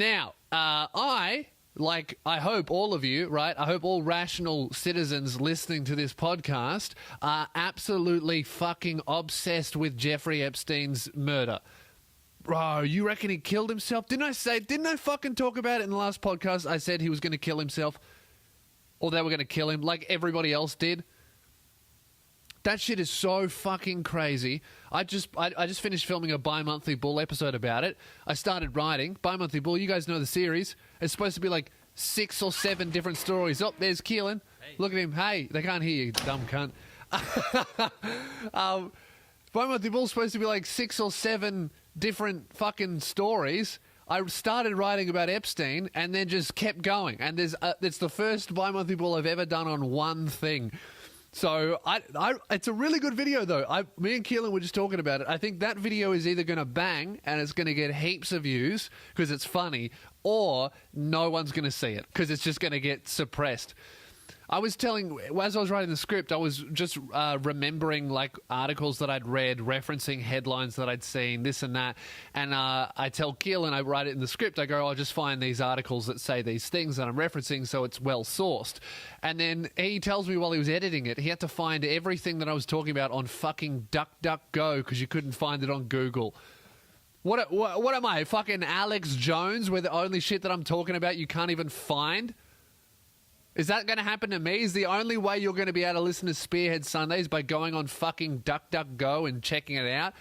Now, I hope all of you, right? I hope all rational citizens listening to this podcast are absolutely fucking obsessed with Jeffrey Epstein's murder. Bro, you reckon he killed himself? Didn't I fucking talk about it in the last podcast? I said he was going to kill himself. Or they were going to kill him like everybody else did. That shit is so fucking crazy. I just finished filming a Bi-Monthly Bull episode about it. I started writing. Bi-Monthly Bull, you guys know the series. It's supposed to be like 6 or 7 different stories. Oh, there's Keelan. Hey. Look at him. Hey, they can't hear you, dumb cunt. Bi-Monthly Bull's supposed to be like 6 or 7 different fucking stories. I started writing about Epstein and then just kept going. And it's the first Bi-Monthly Bull I've ever done on one thing. So it's a really good video, though. Me and Keelan were just talking about it. I think that video is either going to bang and it's going to get heaps of views because it's funny, or no one's going to see it because it's just going to get suppressed. As I was writing the script, I was just remembering like articles that I'd read, referencing headlines that I'd seen, this and that. And I tell Keelan, I write it in the script. I go, I'll just find these articles that say these things that I'm referencing so it's well sourced. And then he tells me while he was editing it, he had to find everything that I was talking about on fucking DuckDuckGo because you couldn't find it on Google. What am I, fucking Alex Jones, where the only shit that I'm talking about you can't even find? Is that going to happen to me? Is the only way you're going to be able to listen to Spearhead Sundays by going on fucking DuckDuckGo and checking it out?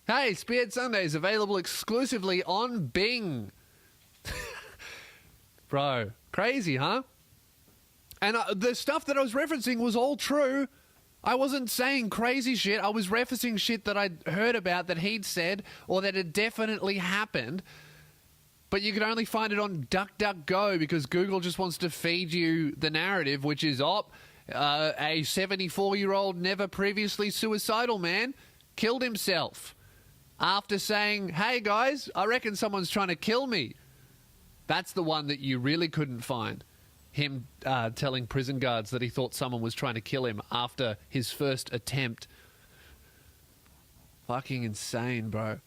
Hey, Spearhead Sundays available exclusively on Bing. Bro, crazy, huh? And the stuff that I was referencing was all true. I wasn't saying crazy shit. I was referencing shit that I'd heard about that he'd said or that had definitely happened. But you can only find it on DuckDuckGo because Google just wants to feed you the narrative, which is, a 74-year-old never previously suicidal man killed himself after saying, hey, guys, I reckon someone's trying to kill me. That's the one that you really couldn't find. Him telling prison guards that he thought someone was trying to kill him after his first attempt. Fucking insane, bro.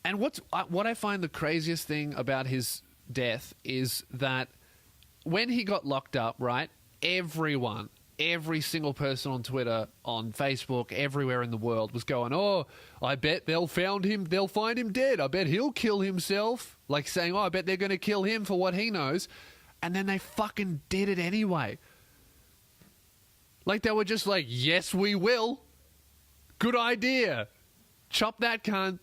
And what I find the craziest thing about his death is that when he got locked up, right, every single person on Twitter, on Facebook, everywhere in the world was going, oh, I bet they'll find him dead. I bet he'll kill himself. Like saying, oh, I bet they're going to kill him for what he knows. And then they fucking did it anyway. Like they were just like, yes, we will. Good idea. Chop that cunt.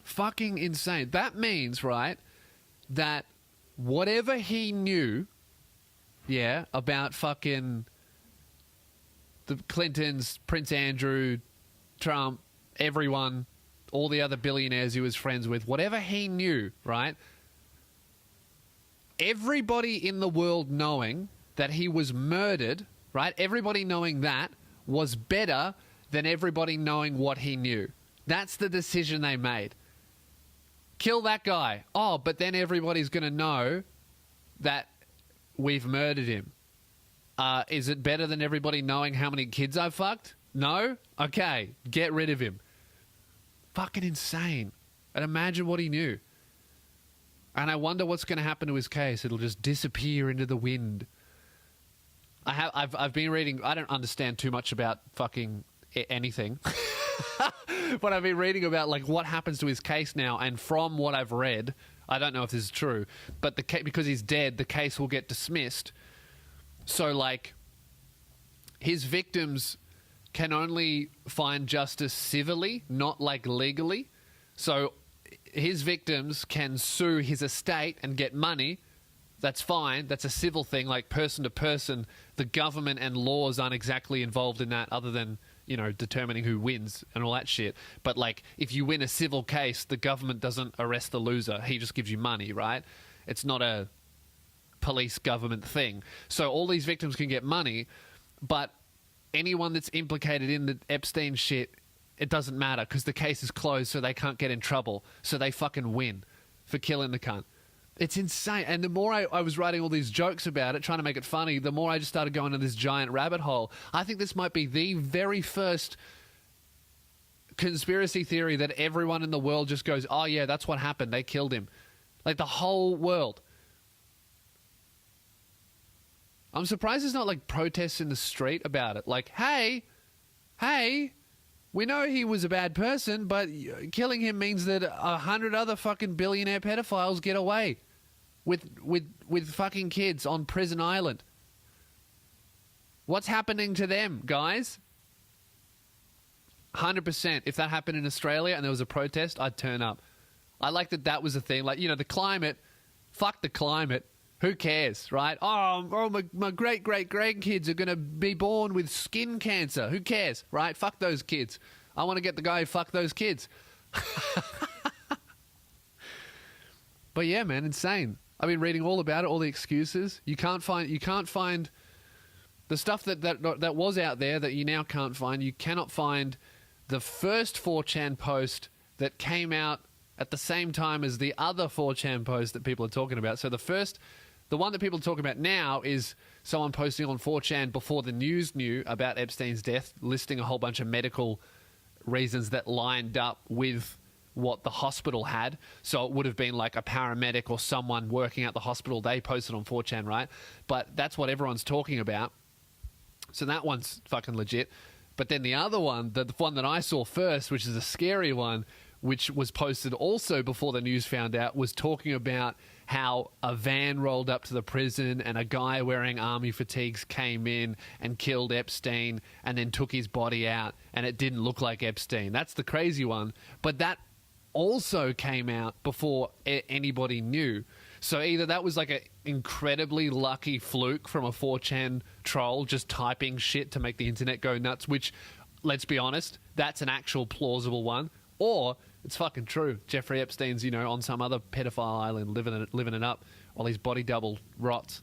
Fucking insane. That means, right, that whatever he knew, about fucking the Clintons, Prince Andrew, Trump, everyone, all the other billionaires he was friends with, whatever he knew, right, everybody in the world knowing that he was murdered, right, everybody knowing that was better than everybody knowing what he knew. That's the decision they made. Kill that guy. Oh, but then everybody's going to know that we've murdered him. Is it better than everybody knowing how many kids I've fucked? No? Okay, get rid of him. Fucking insane. And imagine what he knew. And I wonder what's going to happen to his case. It'll just disappear into the wind. I've been reading. I don't understand too much about fucking anything. But I've been reading about like what happens to his case now, and from what I've read, I don't know if this is true, but because he's dead, the case will get dismissed. So like his victims can only find justice civilly, not like legally. So his victims can sue his estate and get money. That's fine. That's a civil thing, like person to person. The government and laws aren't exactly involved in that, other than, you know, determining who wins and all that shit. But like, if you win a civil case, the government doesn't arrest the loser. He just gives you money, right? It's not a police government thing. So all these victims can get money, but anyone that's implicated in the Epstein shit, it doesn't matter because the case is closed, so they can't get in trouble. So they fucking win for killing the cunt. It's insane. And the more I was writing all these jokes about it, trying to make it funny, the more I just started going into this giant rabbit hole. I think this might be the very first conspiracy theory that everyone in the world just goes, oh yeah, that's what happened. They killed him. Like the whole world. I'm surprised there's not like protests in the street about it. Like, hey, we know he was a bad person, but killing him means that 100 other fucking billionaire pedophiles get away with fucking kids on Prison Island. What's happening to them, guys? 100%. If that happened in Australia and there was a protest, I'd turn up. I like that was a thing. Like, the climate, fuck the climate. Who cares, right? Oh, my great-great-grandkids are going to be born with skin cancer. Who cares, right? Fuck those kids. I want to get the guy who fucked those kids. But yeah, man, insane. I've been reading all about it, all the excuses. You can't find the stuff that was out there that you now can't find. You cannot find the first 4chan post that came out at the same time as the other 4chan post that people are talking about. So the one that people are talking about now is someone posting on 4chan before the news knew about Epstein's death, listing a whole bunch of medical reasons that lined up with what the hospital had. So it would have been like a paramedic or someone working at the hospital. They posted on 4chan, right? But that's what everyone's talking about. So that one's fucking legit. But then the other one, the one that I saw first, which is a scary one, which was posted also before the news found out, was talking about how a van rolled up to the prison and a guy wearing army fatigues came in and killed Epstein and then took his body out, and it didn't look like Epstein. That's the crazy one. But that also came out before anybody knew. So either that was like an incredibly lucky fluke from a 4chan troll just typing shit to make the internet go nuts, which, let's be honest, that's an actual plausible one, or it's fucking true. Jeffrey Epstein's, on some other pedophile island living it up while his body double rots.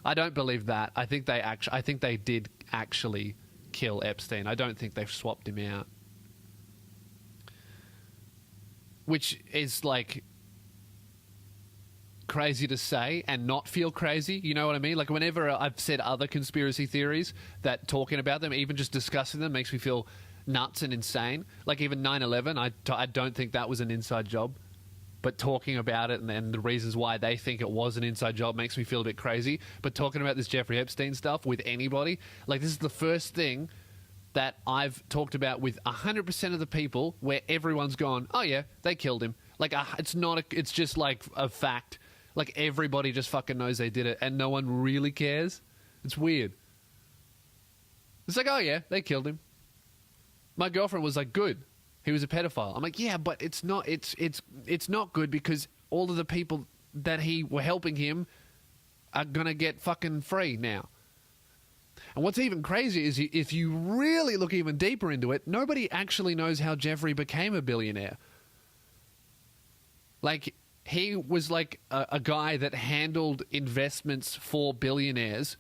I don't believe that. I think they did actually kill Epstein. I don't think they've swapped him out. Which is like crazy to say and not feel crazy. You know what I mean? Like whenever I've said other conspiracy theories, that talking about them, even just discussing them, makes me feel nuts and insane. Like even 9/11, I don't think that was an inside job, but talking about it and the reasons why they think it was an inside job makes me feel a bit crazy. But talking about this Jeffrey Epstein stuff with anybody, like this is the first thing that I've talked about with 100% of the people where everyone's gone, oh yeah, they killed him. Like it's just like a fact. Like everybody just fucking knows they did it and no one really cares. It's weird. It's like, oh yeah, they killed him. My girlfriend was like, good. He was a pedophile. I'm like, yeah, but it's not not good because all of the people that were helping him are going to get fucking free now. And what's even crazier is if you really look even deeper into it, nobody actually knows how Jeffrey became a billionaire. Like, he was like a guy that handled investments for billionaires,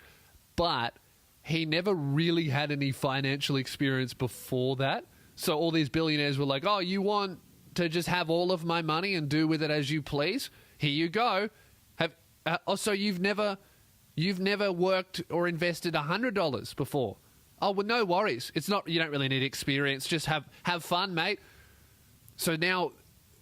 but he never really had any financial experience before that. So all these billionaires were like, oh, you want to just have all of my money and do with it as you please? Here you go. So you've never worked or invested $100 before? Oh, well, no worries. It's not, you don't really need experience. Just have fun, mate. So now,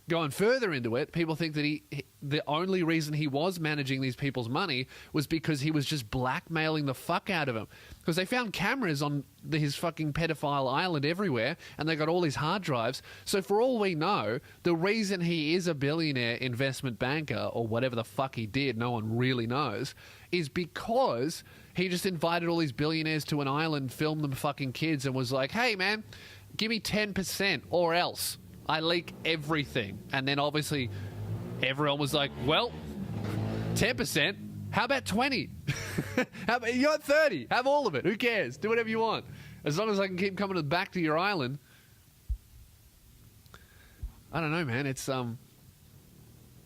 going further into it, people think that the only reason he was managing these people's money was because he was just blackmailing the fuck out of them. Because they found cameras on his fucking pedophile island everywhere, and they got all his hard drives. So for all we know, the reason he is a billionaire investment banker, or whatever the fuck he did, no one really knows, is because he just invited all these billionaires to an island, filmed them fucking kids, and was like, hey man, give me 10% or else I leak everything. And then obviously everyone was like, well, 10%? How about 20? How about, you got 30? Have all of it. Who cares? Do whatever you want. As long as I can keep coming back to your island. I don't know, man. It's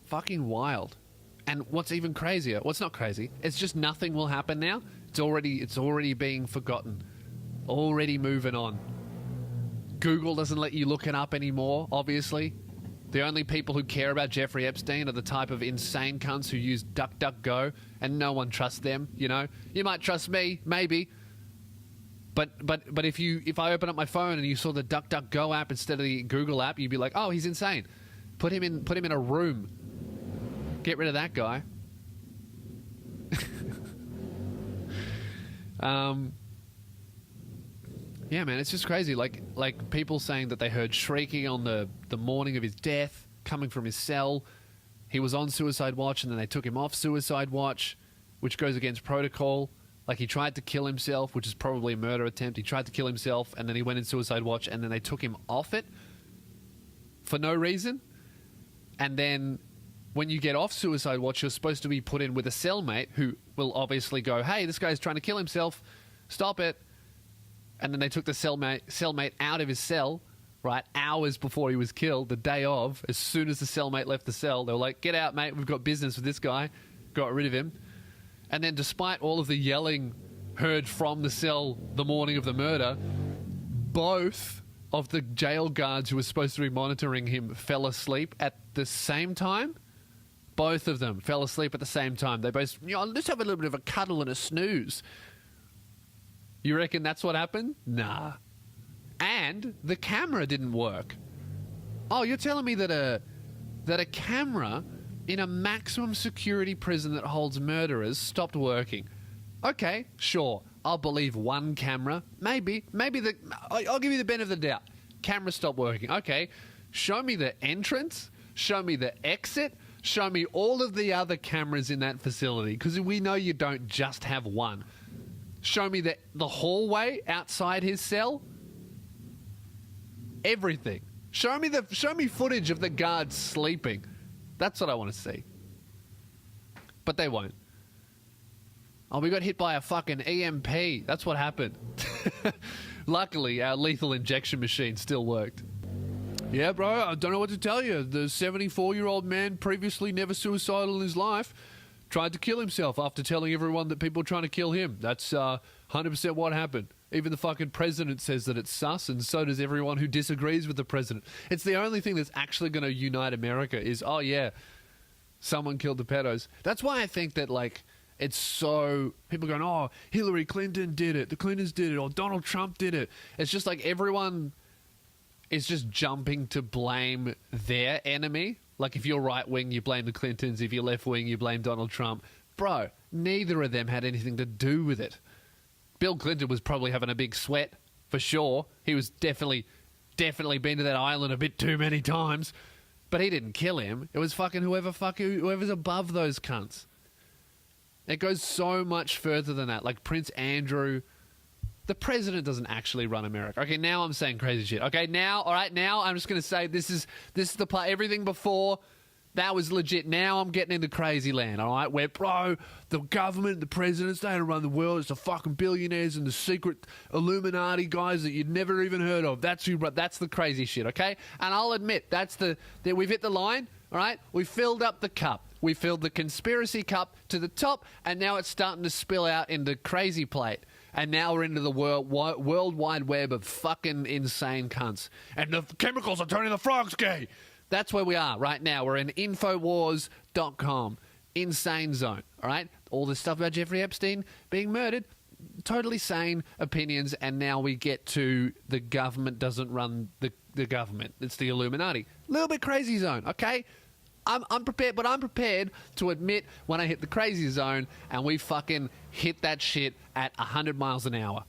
fucking wild. And what's even crazier, what's not crazy, it's just nothing will happen now. It's already being forgotten. Already moving on. Google doesn't let you look it up anymore, obviously. The only people who care about Jeffrey Epstein are the type of insane cunts who use DuckDuckGo, and no one trusts them, you know? You might trust me, maybe, But if I open up my phone and you saw the DuckDuckGo app instead of the Google app, you'd be like, oh, he's insane. Put him in a room. Get rid of that guy. Yeah, man, it's just crazy. Like people saying that they heard shrieking on the morning of his death coming from his cell. He was on suicide watch and then they took him off suicide watch, which goes against protocol. Like he tried to kill himself, which is probably a murder attempt. He tried to kill himself and then he went in suicide watch and then they took him off it for no reason. And then when you get off suicide watch, you're supposed to be put in with a cellmate who will obviously go, hey, this guy's trying to kill himself. Stop it. And then they took the cellmate out of his cell, right, hours before he was killed, the day of. As soon as the cellmate left the cell, they were like, get out, mate, we've got business with this guy. Got rid of him. And then despite all of the yelling heard from the cell the morning of the murder, both of the jail guards who were supposed to be monitoring him fell asleep at the same time. Both of them fell asleep at the same time. They both, let's have a little bit of a cuddle and a snooze. You reckon that's what happened? Nah. And the camera didn't work. Oh, you're telling me that a camera in a maximum security prison that holds murderers stopped working? Okay, sure. I'll believe one camera. Maybe I'll give you the benefit of the doubt. Camera stopped working. Okay. Show me the entrance. Show me the exit. Show me all of the other cameras in that facility, because we know you don't just have one. Show me the hallway outside his cell. Everything. Show me footage of the guards sleeping. That's what I want to see. But they won't. Oh, we got hit by a fucking EMP. That's what happened. Luckily, our lethal injection machine still worked. Yeah, bro, I don't know what to tell you. The 74-year-old man, previously never suicidal in his life, tried to kill himself after telling everyone that people were trying to kill him. That's 100% what happened. Even the fucking president says that it's sus, and so does everyone who disagrees with the president. It's the only thing that's actually going to unite America is, oh yeah, someone killed the pedos. That's why I think that, like, it's so... People going, oh, Hillary Clinton did it, the Clintons did it, or Donald Trump did it. It's just like everyone is just jumping to blame their enemy. Like, if you're right-wing, you blame the Clintons. If you're left-wing, you blame Donald Trump. Bro, neither of them had anything to do with it. Bill Clinton was probably having a big sweat, for sure. He was definitely been to that island a bit too many times. But he didn't kill him. It was fucking whoever's above those cunts. It goes so much further than that. Like Prince Andrew... The president doesn't actually run America. Okay, now I'm saying crazy shit. Okay, now, all right, now I'm just going to say this is the part. Everything before, that was legit. Now I'm getting into crazy land, all right? Where, bro, the government, the presidents, they don't run the world. It's the fucking billionaires and the secret Illuminati guys that you'd never even heard of. That's the crazy shit, okay? And I'll admit, that we've hit the line, all right? We filled up the cup. We filled the conspiracy cup to the top, and now it's starting to spill out into crazy plate. And now we're into the world wide web of fucking insane cunts. And the chemicals are turning the frogs gay. That's where we are right now. We're in Infowars.com. Insane zone. All right? All this stuff about Jeffrey Epstein being murdered. Totally sane opinions. And now we get to the government doesn't run the government. It's the Illuminati. Little bit crazy zone. Okay? I'm prepared, but I'm prepared to admit when I hit the crazy zone and we fucking hit that shit at 100 miles an hour.